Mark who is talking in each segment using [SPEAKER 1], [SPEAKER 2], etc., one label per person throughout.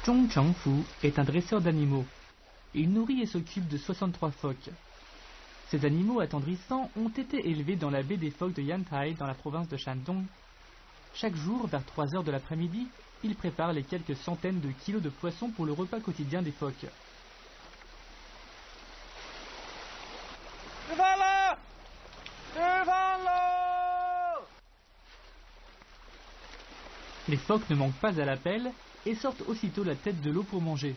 [SPEAKER 1] Zhong Chengfu est un dresseur d'animaux. Il nourrit et s'occupe de 63 phoques. Ces animaux attendrissants ont été élevés dans la baie des phoques de Yantai dans la province de Shandong. Chaque jour, vers 3 heures de l'après-midi, il prépare les quelques centaines de kilos de poissons pour le repas quotidien des phoques. Les phoques ne manquent pas à l'appel et sortent aussitôt la tête de l'eau pour manger.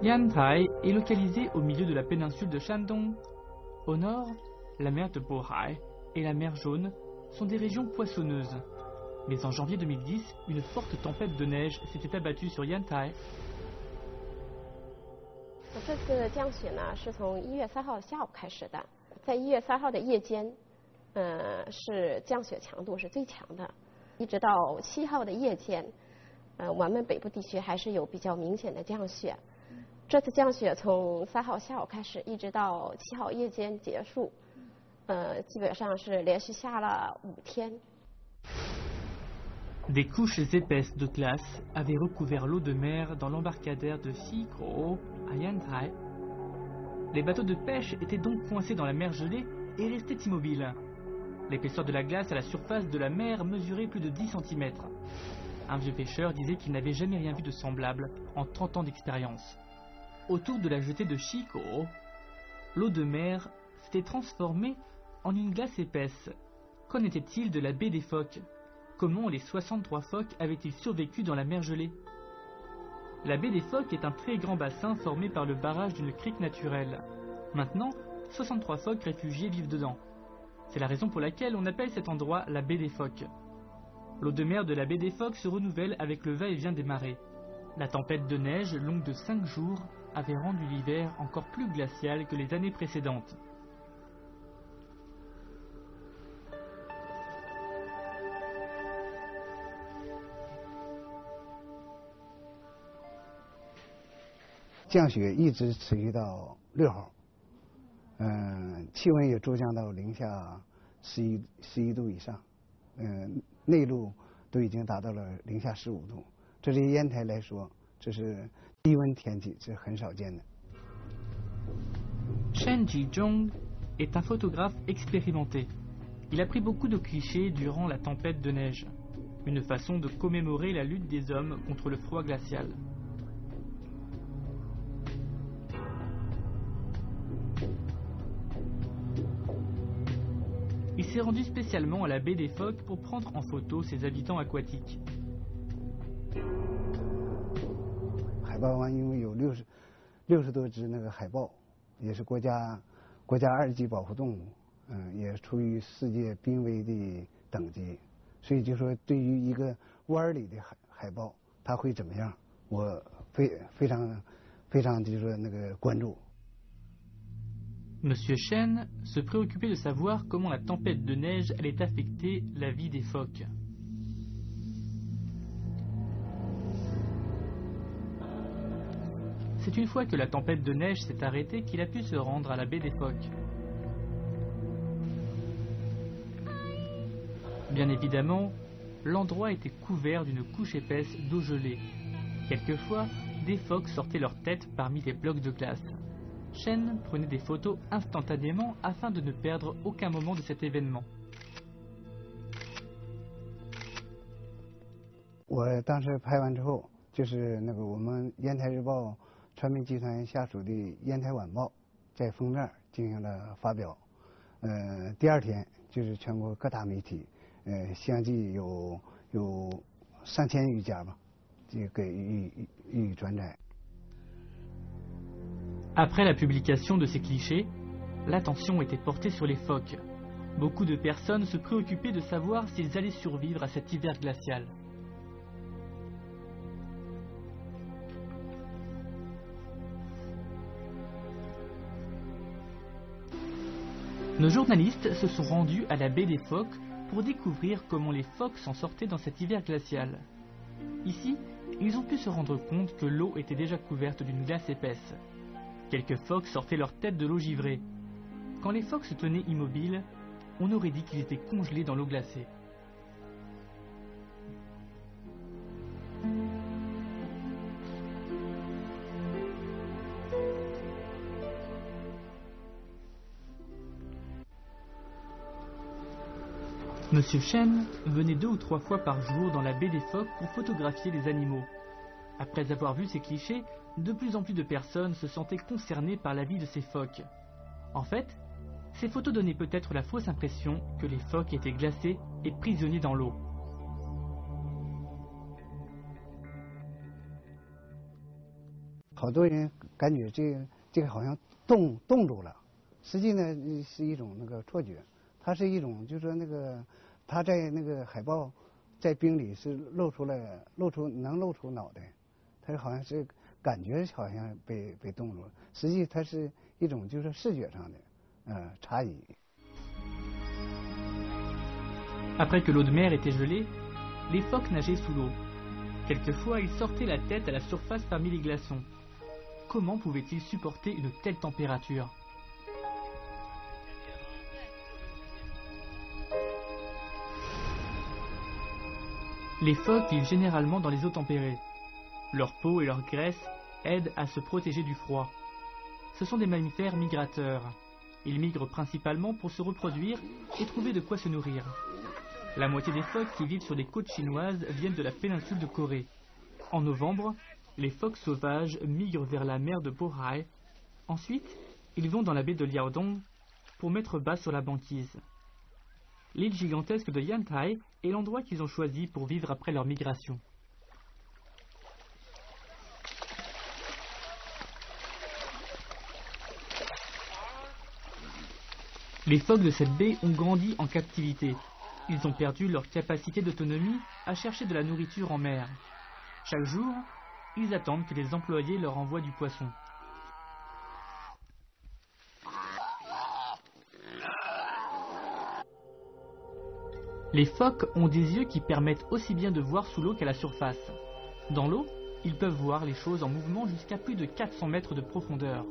[SPEAKER 1] Yantai est localisé au milieu de la péninsule de Shandong. Au nord, la mer de Bohai et la mer Jaune sont des régions poissonneuses. Mais en janvier 2010, une forte tempête de neige s'était abattue sur Yantai.
[SPEAKER 2] 这次降雪呢，是从1月3号下午开始的，在1月3号的夜间，是降雪强度是最强的，一直到7号的夜间，我们北部地区还是有比较明显的降雪。这次降雪从3号下午开始，一直到7号夜间结束，基本上是连续下了5天。
[SPEAKER 1] Des couches épaisses de glace avaient recouvert l'eau de mer dans l'embarcadère de Xikro à Yantai. Les bateaux de pêche étaient donc coincés dans la mer gelée et restaient immobiles. L'épaisseur de la glace à la surface de la mer mesurait plus de 10 cm. Un vieux pêcheur disait qu'il n'avait jamais rien vu de semblable en 30 ans d'expérience. Autour de la jetée de Xikro, l'eau de mer s'était transformée en une glace épaisse. Qu'en était-il de la baie des phoques? Comment les 63 phoques avaient-ils survécu dans la mer gelée? La baie des phoques est un très grand bassin formé par le barrage d'une crique naturelle. Maintenant, 63 phoques réfugiés vivent dedans. C'est la raison pour laquelle on appelle cet endroit la baie des phoques. L'eau de mer de la baie des phoques se renouvelle avec le va-et-vient des marées. La tempête de neige, longue de 5 jours, avait rendu l'hiver encore plus glacial que les années précédentes.
[SPEAKER 3] « 降雪一直持续到6号，气温也骤降到零下11度以上，内陆都已经达到了零下15度。这对烟台来说，这是低温天气，是很少见的。
[SPEAKER 1] Shen Jizhong est un photographe expérimenté. Il a pris beaucoup de clichés durant la tempête de neige, une façon de commémorer la lutte des hommes contre le froid glacial. Il s'est rendu spécialement à la baie des phoques pour prendre en photo ses habitants aquatiques.
[SPEAKER 3] 海豹湾因为有60多只那个海豹，也是国家2级保护动物，也处于世界濒危的等级，所以就说对于一个湾里的海豹，它会怎么样，我非常就是说那个关注。
[SPEAKER 1] Monsieur Shen se préoccupait de savoir comment la tempête de neige allait affecter la vie des phoques. C'est une fois que la tempête de neige s'est arrêtée qu'il a pu se rendre à la baie des phoques. Bien évidemment, l'endroit était couvert d'une couche épaisse d'eau gelée. Quelquefois, des phoques sortaient leur tête parmi les blocs de glace. Shen prenait des photos instantanément afin de ne perdre aucun moment de cet événement.
[SPEAKER 3] 我当时拍完之后，就是那个我们烟台日报传媒集团下属的烟台晚报在封面进行了发表。第2天就是全国各大媒体，相继有3000余家吧，就给予以转载。
[SPEAKER 1] Après la publication de ces clichés, l'attention était portée sur les phoques. Beaucoup de personnes se préoccupaient de savoir s'ils allaient survivre à cet hiver glacial. Nos journalistes se sont rendus à la baie des phoques pour découvrir comment les phoques s'en sortaient dans cet hiver glacial. Ici, ils ont pu se rendre compte que l'eau était déjà couverte d'une glace épaisse. Quelques phoques sortaient leur tête de l'eau givrée. Quand les phoques se tenaient immobiles, on aurait dit qu'ils étaient congelés dans l'eau glacée. Monsieur Chen venait 2 ou 3 fois par jour dans la baie des phoques pour photographier les animaux. Après avoir vu ces clichés, de plus en plus de personnes se sentaient concernées par la vie de ces phoques. En fait, ces photos donnaient peut-être la fausse impression que les phoques étaient glacés et prisonniers dans l'eau.
[SPEAKER 3] 好多人感觉这个好像冻住了，实际呢是一种那个错觉，它是一种就是说那个它在那个海豹在冰里是露出脑袋，它好像是感觉好像被冻住了，实际它是一种就是视觉上的差异。
[SPEAKER 1] Après que l'eau de mer était gelée, les phoques nageaient sous l'eau. Quelquefois, ils sortaient la tête à la surface parmi les glaçons. Comment pouvaient-ils supporter une telle température? Les phoques vivent généralement dans les eaux tempérées. Leur peau et leur graisse aident à se protéger du froid. Ce sont des mammifères migrateurs. Ils migrent principalement pour se reproduire et trouver de quoi se nourrir. La moitié des phoques qui vivent sur les côtes chinoises viennent de la péninsule de Corée. En novembre, les phoques sauvages migrent vers la mer de Bohai. Ensuite, ils vont dans la baie de Liaodong pour mettre bas sur la banquise. L'île gigantesque de Yantai est l'endroit qu'ils ont choisi pour vivre après leur migration. Les phoques de cette baie ont grandi en captivité. Ils ont perdu leur capacité d'autonomie à chercher de la nourriture en mer. Chaque jour, ils attendent que les employés leur envoient du poisson. Les phoques ont des yeux qui permettent aussi bien de voir sous l'eau qu'à la surface. Dans l'eau, ils peuvent voir les choses en mouvement jusqu'à plus de 400 mètres de profondeur.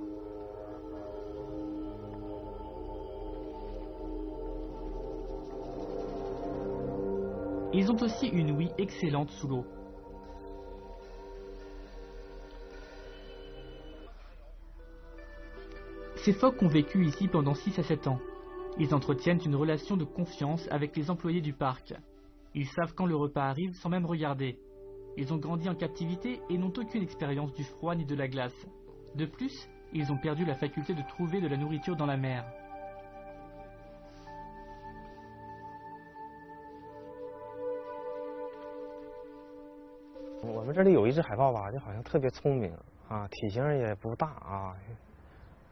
[SPEAKER 1] Ils ont aussi une ouïe excellente sous l'eau. Ces phoques ont vécu ici pendant 6 à 7 ans. Ils entretiennent une relation de confiance avec les employés du parc. Ils savent quand le repas arrive sans même regarder. Ils ont grandi en captivité et n'ont aucune expérience du froid ni de la glace. De plus, ils ont perdu la faculté de trouver de la nourriture dans la mer.
[SPEAKER 4] On 我们这里有一只海豹吧，就好像特别聪明啊，体型也不大啊，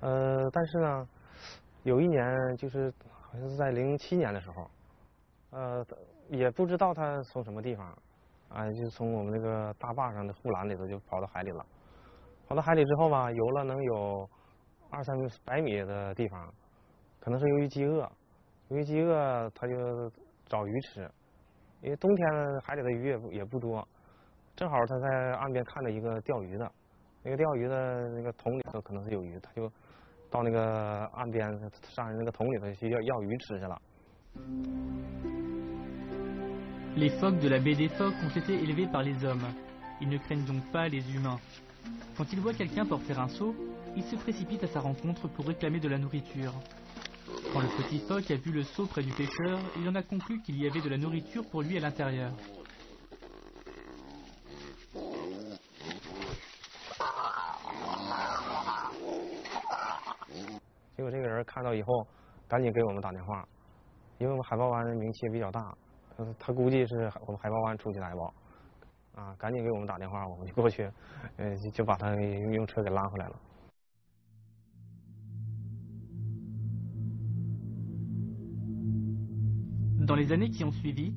[SPEAKER 4] 但是呢，有一年就是好像是在07年的时候，也不知道它从什么地方，啊，就从我们那个大坝上的护栏里头就跑到海里了。跑到海里之后吧，游了能有200-300米的地方，可能是由于饥饿，它就找鱼吃，因为冬天海里的鱼也不多。 正好他在岸边看到一个钓鱼的，那个钓鱼的那个桶里头可能是有鱼，他就到那个岸边上人那个桶里头去要鱼吃去了。
[SPEAKER 1] Les phoques de la baie des phoques ont été élevés par les hommes. Ils ne craignent donc pas les humains. Quand ils voient quelqu'un porter un seau, ils se précipitent à sa rencontre pour réclamer de la nourriture. Quand le petit phoque a vu le seau près du pêcheur, il en a conclu qu'il y avait de la nourriture pour lui à l'intérieur.
[SPEAKER 4] 结果这个人看到以后，赶紧给我们打电话，因为我们海豹湾名气也比较大，他估计是我们海豹湾出去的海豹，啊，赶紧给我们打电话，我们就过去，就把他用车给拉回来了。
[SPEAKER 1] Dans les années qui ont suivi,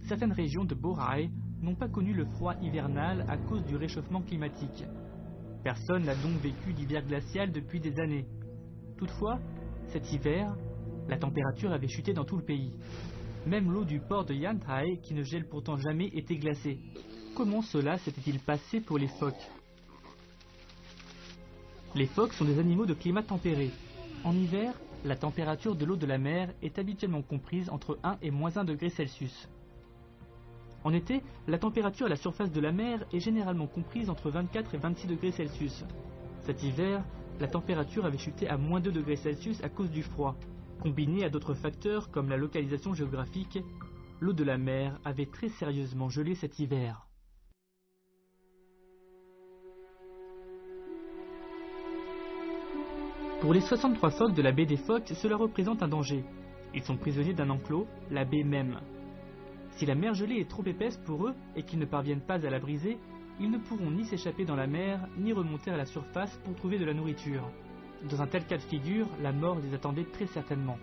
[SPEAKER 1] certaines régions de Bohai n'ont pas connu le froid hivernal à cause du réchauffement climatique. Personne n'a donc vécu d'hiver glacial depuis des années. Toutefois, cet hiver, la température avait chuté dans tout le pays. Même l'eau du port de Yantai, qui ne gèle pourtant jamais, était glacée. Comment cela s'était-il passé pour les phoques? Les phoques sont des animaux de climat tempéré. En hiver, la température de l'eau de la mer est habituellement comprise entre 1 et -1 degré Celsius. En été, la température à la surface de la mer est généralement comprise entre 24 et 26 degrés Celsius. Cet hiver, la température avait chuté à -2 degrés Celsius à cause du froid. Combiné à d'autres facteurs comme la localisation géographique, l'eau de la mer avait très sérieusement gelé cet hiver. Pour les 63 phoques de la baie des Phoques, cela représente un danger. Ils sont prisonniers d'un enclos, la baie même. Si la mer gelée est trop épaisse pour eux et qu'ils ne parviennent pas à la briser, ils ne pourront ni s'échapper dans la mer, ni remonter à la surface pour trouver de la nourriture. Dans un tel cas de figure, la mort les attendait très certainement.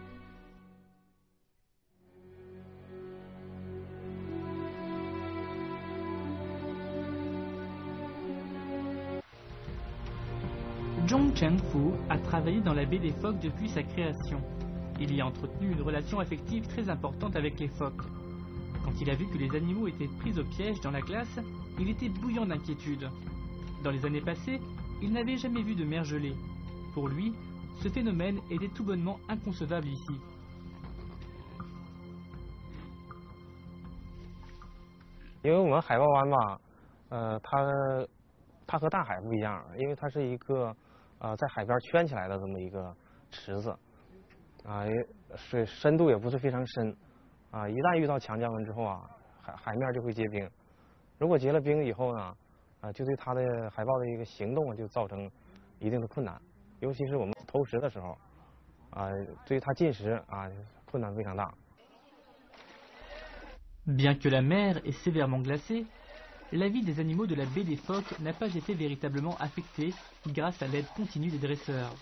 [SPEAKER 1] Zhong Chengfu a travaillé dans la baie des Phoques depuis sa création. Il y a entretenu une relation affective très importante avec les phoques. Quand il a vu que les animaux étaient pris au piège dans la glace, il était bouillant d'inquiétude. Dans les années passées, il n'avait jamais vu de mer gelée. Pour lui, ce phénomène était tout bonnement inconcevable ici.
[SPEAKER 4] 因为我们海豹湾吧，它和大海不一样，因为它是一个在海边圈起来的这么一个池子，水深度也不是非常深，一旦遇到强降温之后啊，海面就会结冰。如果结了冰以后呢，就对它的海豹的一个行动就造成一定的困难，尤其是我们投食的时候，对于它进食困难非常大。
[SPEAKER 1] Bien que la mer est sévèrement glacée, la vie des animaux de la baie des Phoques n'a pas été véritablement affectée grâce à l'aide continue des dresseurs.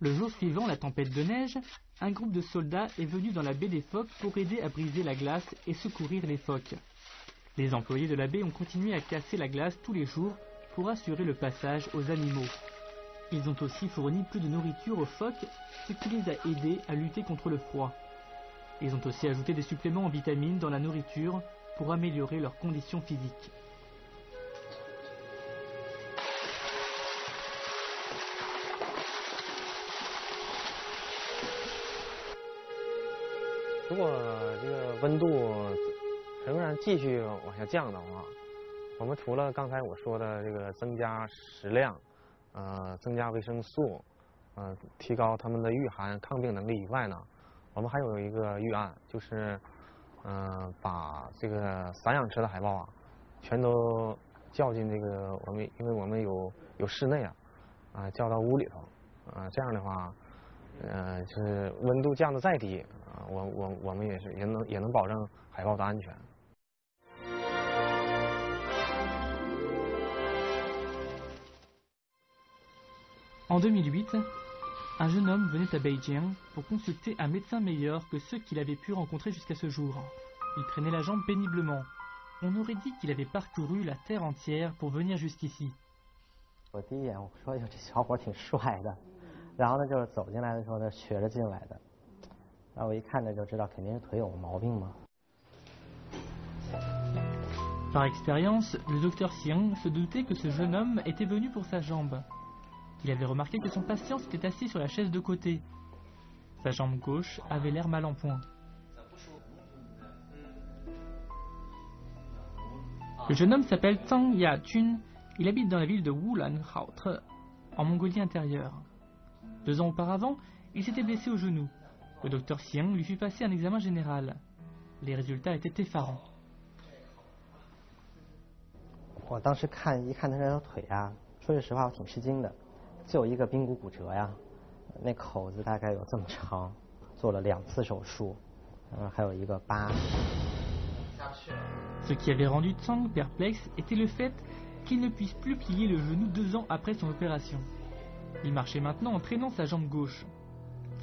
[SPEAKER 1] Le jour suivant la tempête de neige, un groupe de soldats est venu dans la baie des Phoques pour aider à briser la glace et secourir les phoques. Les employés de la baie ont continué à casser la glace tous les jours pour assurer le passage aux animaux. Ils ont aussi fourni plus de nourriture aux phoques, ce qui les a aidés à lutter contre le froid. Ils ont aussi ajouté des suppléments en vitamines dans la nourriture pour améliorer leurs conditions physiques.
[SPEAKER 4] Si 这个温度仍然继续往下降的话，我们除了刚才我说的这个增加食量，增加维生素，提高它们的御寒抗病能力以外呢，我们还有一个预案，就是把这个散养池的海豹全都叫进这个因为我们有室内叫到屋里头，这样的话，就是温度降得再低，我们也能保证海豹的安全。
[SPEAKER 1] En 2008, un jeune homme venait à Beijing pour consulter un médecin meilleur que ceux qu'il avait pu rencontrer jusqu'à ce jour. Il traînait la jambe péniblement. On aurait dit qu'il avait parcouru la terre entière pour venir jusqu'ici.
[SPEAKER 5] 我第一眼我说哟，这小伙挺帅的，然后呢就是走进来的时候呢瘸着进来的，然后我一看着就知道肯定是腿有毛病嘛。
[SPEAKER 1] Par expérience, le docteur Xiang se doutait que ce jeune homme était venu pour sa jambe. Il avait remarqué que son patient s'était assis sur la chaise de côté. Sa jambe gauche avait l'air mal en point. Le jeune homme s'appelle Zhang Ya-Chun. Il habite dans la ville de Wulan-Haotre, en Mongolie intérieure. 2 ans auparavant, il s'était blessé au genou. Le docteur Xiang lui fit passer un examen général. Les résultats étaient effarants.
[SPEAKER 5] 我当时一看他这条腿啊，说句实话我挺吃惊的。 就一个髌骨骨折呀，那口子大概有这么长，做了2次手术，还有一个疤。
[SPEAKER 1] Ce qui avait rendu Zhang perplexe était le fait qu'il ne puisse plus plier le genou 2 ans après son opération. Il marchait maintenant en traînant sa jambe gauche.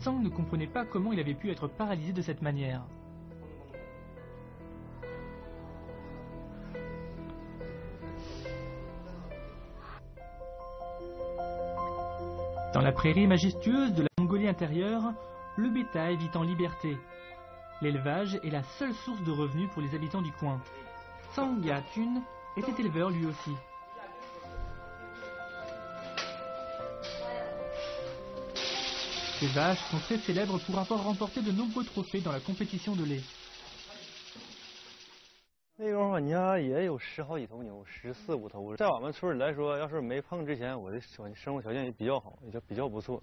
[SPEAKER 1] Zhang ne comprenait pas comment il avait pu être paralysé de cette manière. Dans la prairie majestueuse de la Mongolie intérieure, le bétail vit en liberté. L'élevage est la seule source de revenus pour les habitants du coin. Zhang Ya-Chun était éleveur lui aussi. Ces vaches sont très célèbres pour avoir remporté de nombreux trophées dans la compétition de lait.
[SPEAKER 6] 那时候我家也有10好几头牛，14、15头。在我们村里来说，要是没碰之前，我的生活条件也比较好，也比较不错。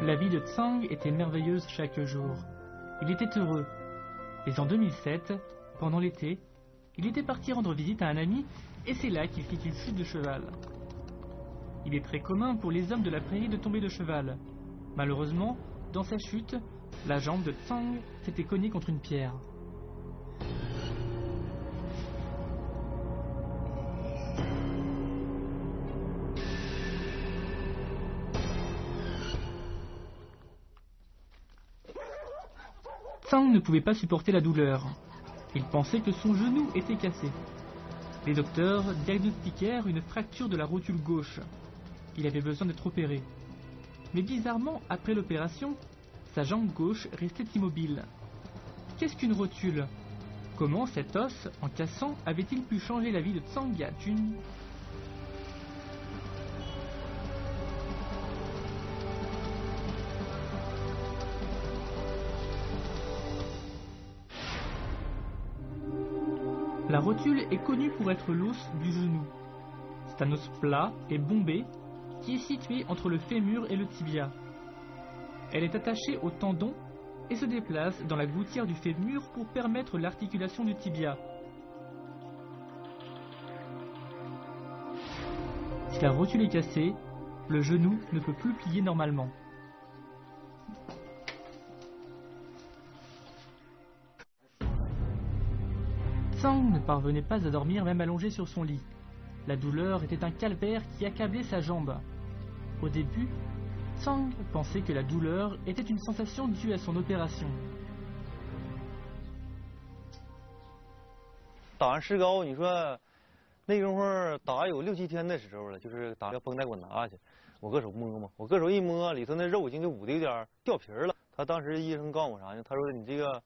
[SPEAKER 1] La vie de Tsang était merveilleuse chaque jour. Il était heureux. Mais en 2007, pendant l'été, il était parti rendre visite à un ami et c'est là qu'il fit une chute de cheval. Il est très commun pour les hommes de la prairie de tomber de cheval. Malheureusement, dans sa chute, la jambe de Tsang s'était cognée contre une pierre. Tsang ne pouvait pas supporter la douleur. Il pensait que son genou était cassé. Les docteurs diagnostiquèrent une fracture de la rotule gauche. Il avait besoin d'être opéré. Mais bizarrement, après l'opération, sa jambe gauche restait immobile. Qu'est-ce qu'une rotule? Comment cet os, en cassant, avait-il pu changer la vie de Tsang Yat-jun? La rotule est connue pour être l'os du genou. C'est un os plat et bombé qui est situé entre le fémur et le tibia. Elle est attachée au tendon et se déplace dans la gouttière du fémur pour permettre l'articulation du tibia. Si la rotule est cassée, le genou ne peut plus plier normalement. Tsang ne parvenait pas à dormir même allongé sur son lit. La douleur était un calvaire qui accablait sa jambe. Au début, Tsang pensait que la douleur était une sensation due à son opération.
[SPEAKER 6] 打完石膏，你说那功夫打有6、7天的时候了，就是打要绷带给我拿去，我搁手摸嘛，我搁手一摸，里头那肉已经就捂得有点掉皮了。他当时医生告诉我啥呢？他说你这个，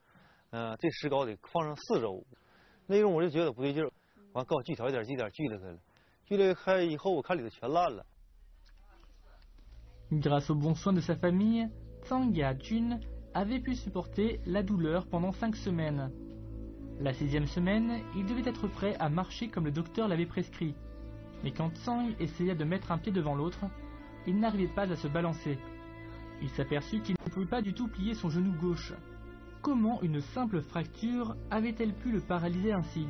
[SPEAKER 6] 这石膏得放上4周。那功夫我就觉得不对劲儿，完告诉我锯条一点锯点锯了开了，锯了开以后我看里头全烂了。
[SPEAKER 1] Grâce aux bons soins de sa famille, Tsang Yat-jun avait pu supporter la douleur pendant 5 semaines. La 6e semaine, il devait être prêt à marcher comme le docteur l'avait prescrit. Mais quand Tsang essaya de mettre un pied devant l'autre, il n'arrivait pas à se balancer. Il s'aperçut qu'il ne pouvait pas du tout plier son genou gauche. Comment une simple fracture avait-elle pu le paralyser ainsi?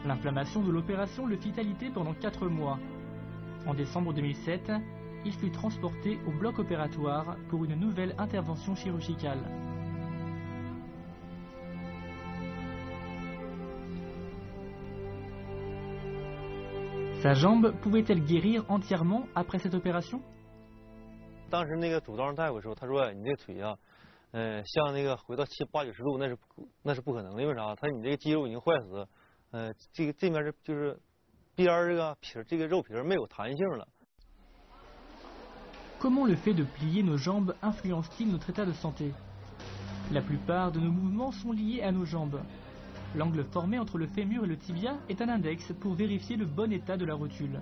[SPEAKER 1] L'inflammation de l'opération le fit alité pendant 4 mois. En décembre 2007, il fut transporté au bloc opératoire pour une nouvelle intervention chirurgicale. Sa jambe pouvait-elle guérir entièrement après cette opération?
[SPEAKER 6] 当时那个主刀大夫说，他说你这腿啊，像那个回到7、8、90度那是不可能的，因为啥？他你这个肌肉已经坏死，这面就是边这个皮这个肉皮没有弹性了。
[SPEAKER 1] Comment le fait de plier nos jambes influence-t-il notre état de santé? La plupart de nos mouvements sont liés à nos jambes. L'angle formé entre le fémur et le tibia est un index pour vérifier le bon état de la rotule.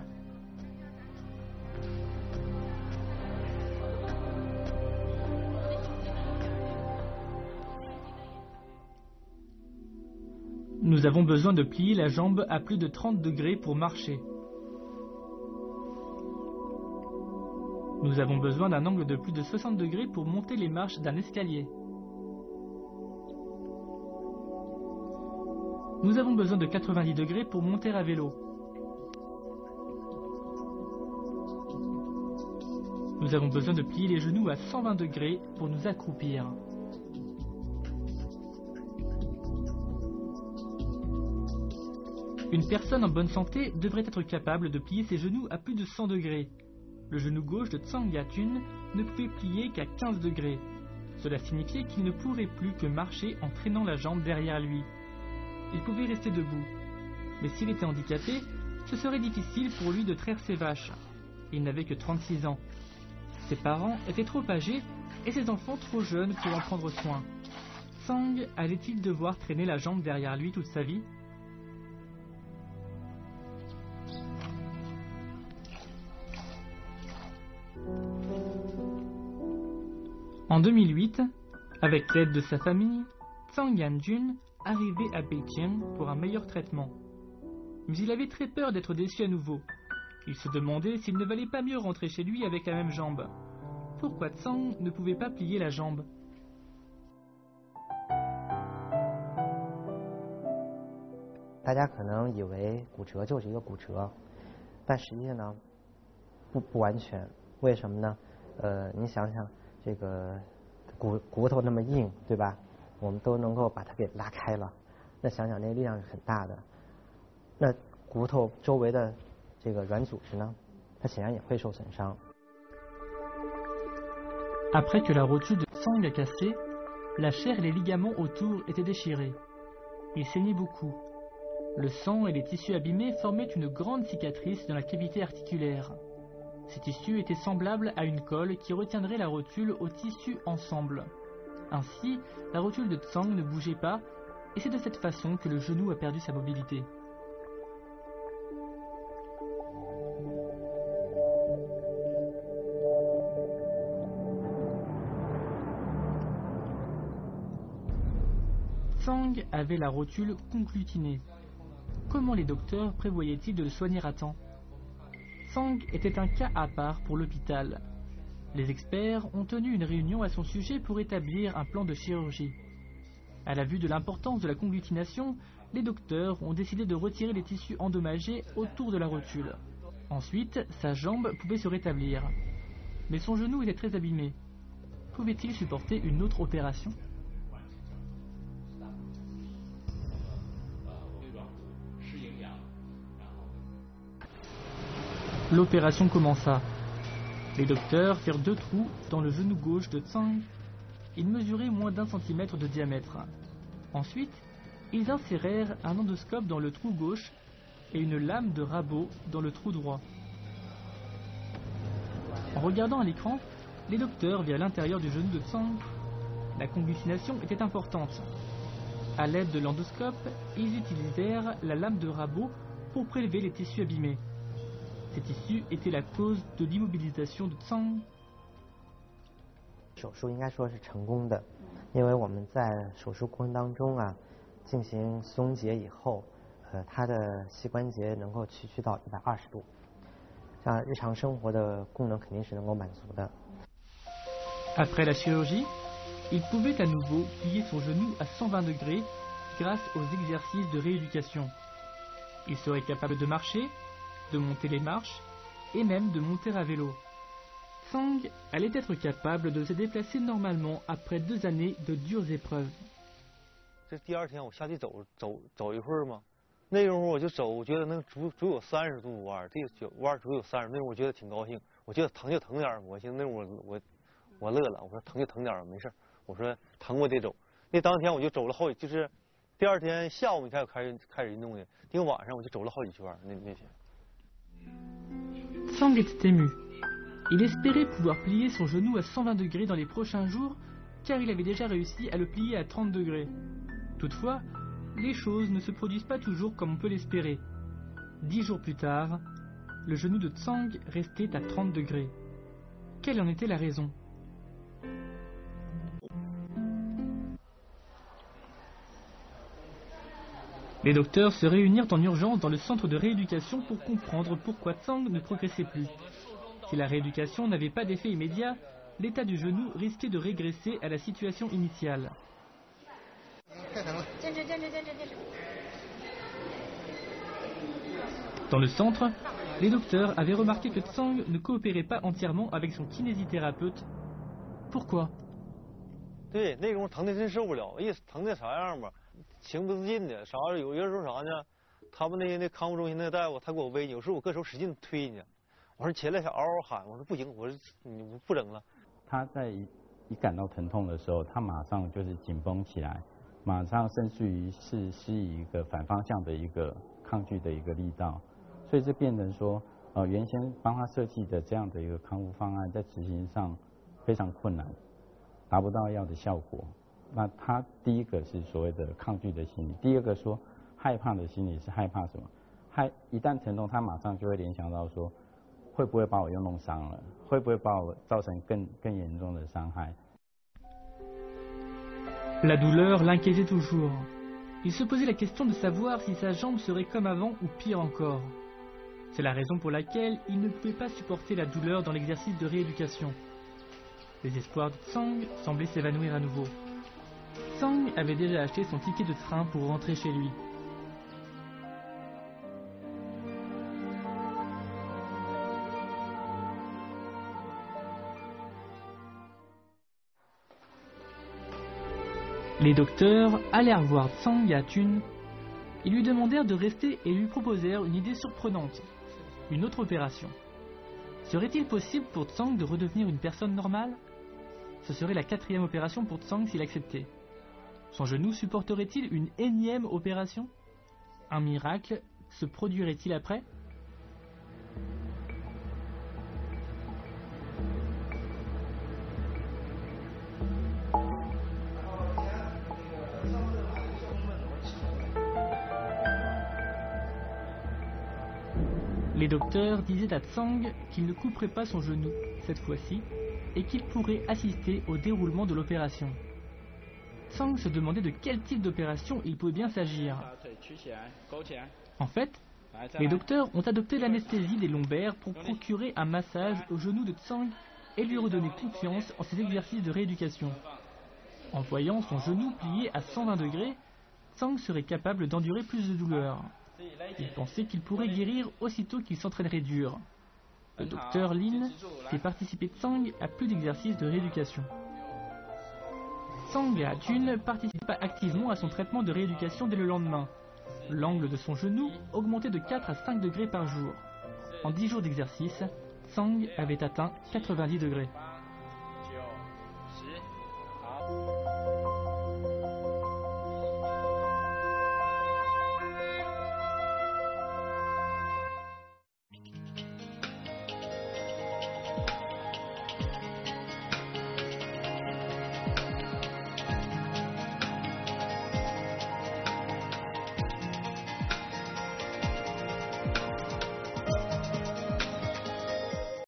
[SPEAKER 1] Nous avons besoin de plier la jambe à plus de 30 degrés pour marcher. Nous avons besoin d'un angle de plus de 60 degrés pour monter les marches d'un escalier. Nous avons besoin de 90 degrés pour monter à vélo. Nous avons besoin de plier les genoux à 120 degrés pour nous accroupir. Une personne en bonne santé devrait être capable de plier ses genoux à plus de 100 degrés. Le genou gauche de Tsang Yat-jun ne pouvait plier qu'à 15 degrés. Cela signifiait qu'il ne pourrait plus que marcher en traînant la jambe derrière lui. Il pouvait rester debout. Mais s'il était handicapé, ce serait difficile pour lui de traire ses vaches. Il n'avait que 36 ans. Ses parents étaient trop âgés et ses enfants trop jeunes pour en prendre soin. Tsang allait-il devoir traîner la jambe derrière lui toute sa vie? En 2008, avec l'aide de sa famille, Zhang Yanjun arrivait à Beijing pour un meilleur traitement. Mais il avait très peur d'être déçu à nouveau. Il se demandait s'il ne valait pas mieux rentrer chez lui avec la même jambe. Pourquoi Zhang ne pouvait pas plier la jambe?
[SPEAKER 5] 大家可能以为骨折就是一个骨折，但实际呢，不完全。为什么呢？你想想，这个骨头那么硬，对吧？我们都能够把它给拉开了，那想想那力量是很大的。那骨头周围的这个软组织呢，它显然也会受损伤。
[SPEAKER 1] Après que la rotule de Zhang a cassé, la chair et les ligaments autour étaient déchirés. Il saignait beaucoup. Le sang et les tissus abîmés formaient une grande cicatrice dans la cavité articulaire. Ces tissus étaient semblables à une colle qui retiendrait la rotule aux tissus ensemble. Ainsi, la rotule de Zhang ne bougeait pas, et c'est de cette façon que le genou a perdu sa mobilité. Zhang avait la rotule conglutinée. Comment les docteurs prévoyaient-ils de le soigner à temps? Zhang était un cas à part pour l'hôpital. Les experts ont tenu une réunion à son sujet pour établir un plan de chirurgie. À la vue de l'importance de la conglutination, les docteurs ont décidé de retirer les tissus endommagés autour de la rotule. Ensuite, sa jambe pouvait se rétablir. Mais son genou était très abîmé. Pouvait-il supporter une autre opération? L'opération commença. Les docteurs firent 2 trous dans le genou gauche de Zhang. Il mesurait moins d'1 centimètre de diamètre. Ensuite, ils insérèrent un endoscope dans le trou gauche et une lame de rabot dans le trou droit. En regardant à l'écran, les docteurs virent l'intérieur du genou de Zhang. La conglutination était importante. À l'aide de l'endoscope, ils utilisèrent la lame de rabot pour prélever les tissus abîmés. Ces tissus étaient la cause de l'immobilisation de Zhang.
[SPEAKER 5] 手术应该说是成功的，因为我们在手术过程当中啊，进行松解以后，它的膝关节能够屈曲到120度，像日常生活的功能肯定是能够满足的。
[SPEAKER 1] Après la chirurgie, il pouvait à nouveau plier son genou à 120 degrés grâce aux exercices de rééducation. Il serait capable de marcher, de monter les marches et même de monter à vélo. Zhang allait être capable de se déplacer normalement après 2 années de dures épreuves.
[SPEAKER 6] 这第2天我下去走一会儿嘛，那时候我就走，我觉得能足有30度弯，这个弯足有30，那会儿我觉得挺高兴，我觉得疼就疼点儿，我寻思那会儿我乐了，我说疼就疼点儿没事，我说疼我得走。那当天我就走了好几，就是第2天下午才开始运动的，今天晚上我就走了好几圈那天。
[SPEAKER 1] Zhang était ému. Il espérait pouvoir plier son genou à 120 degrés dans les prochains jours, car il avait déjà réussi à le plier à 30 degrés. Toutefois, les choses ne se produisent pas toujours comme on peut l'espérer. 10 jours plus tard, le genou de Zhang restait à 30 degrés. Quelle en était la raison? Les docteurs se réunirent en urgence dans le centre de rééducation pour comprendre pourquoi Zhang ne progressait plus. Si la rééducation n'avait pas d'effet immédiat, l'état du genou risquait de régresser à la situation initiale. Dans le centre, les docteurs avaient remarqué que Zhang ne coopérait pas entièrement avec son kinésithérapeute. Pourquoi?
[SPEAKER 6] 对，那时候疼的真受不了，哎呀，疼的啥样吧，情不自禁的，啥有些时候啥呢？他们那康复中心那大夫，他给我背，有时候我搁手使劲推你，我说起来还嗷嗷喊，我说不行，我说你不整了。
[SPEAKER 7] 他在一感到疼痛的时候，他马上就是紧绷起来，马上甚至于是施以一个反方向的一个抗拒的一个力道，所以这变成说，原先帮他设计的这样的一个康复方案，在执行上非常困难，达不到要的效果。那他第一个是所谓的抗拒的心理，第二个说害怕的心理是害怕什么？一旦疼痛，他马上就会联想到说，会不会把我又弄伤了？会不会把我造成更严重的伤害？
[SPEAKER 1] La douleur l'inquiétait toujours. Il se posait la question de savoir si sa jambe serait comme avant ou pire encore. C'est la raison pour laquelle il ne pouvait pas supporter la douleur dans l'exercice de rééducation. Les espoirs de Tsang semblaient s'évanouir à nouveau. Tsang avait déjà acheté son ticket de train pour rentrer chez lui. Les docteurs allèrent voir Tsang à Thun. Ils lui demandèrent de rester et lui proposèrent une idée surprenante, une autre opération. Serait-il possible pour Tsang de redevenir une personne normale? Ce serait la 4e opération pour Tsang s'il acceptait. Son genou supporterait-il une énième opération? Un miracle se produirait-il après? Les docteurs disaient à Tsang qu'il ne couperait pas son genou cette fois-ci et qu'il pourrait assister au déroulement de l'opération. Tsang se demandait de quel type d'opération il pouvait bien s'agir. En fait, les docteurs ont adopté l'anesthésie des lombaires pour procurer un massage au genou de Tsang et lui redonner confiance en ses exercices de rééducation. En voyant son genou plié à 120 degrés, Tsang serait capable d'endurer plus de douleur. Il pensait qu'il pourrait guérir aussitôt qu'il s'entraînerait dur. Le docteur Lin fait participer Tsang à plus d'exercices de rééducation. Tsang à Thun participa activement à son traitement de rééducation dès le lendemain. L'angle de son genou augmentait de 4 à 5 degrés par jour. En 10 jours d'exercice, Tsang avait atteint 90 degrés.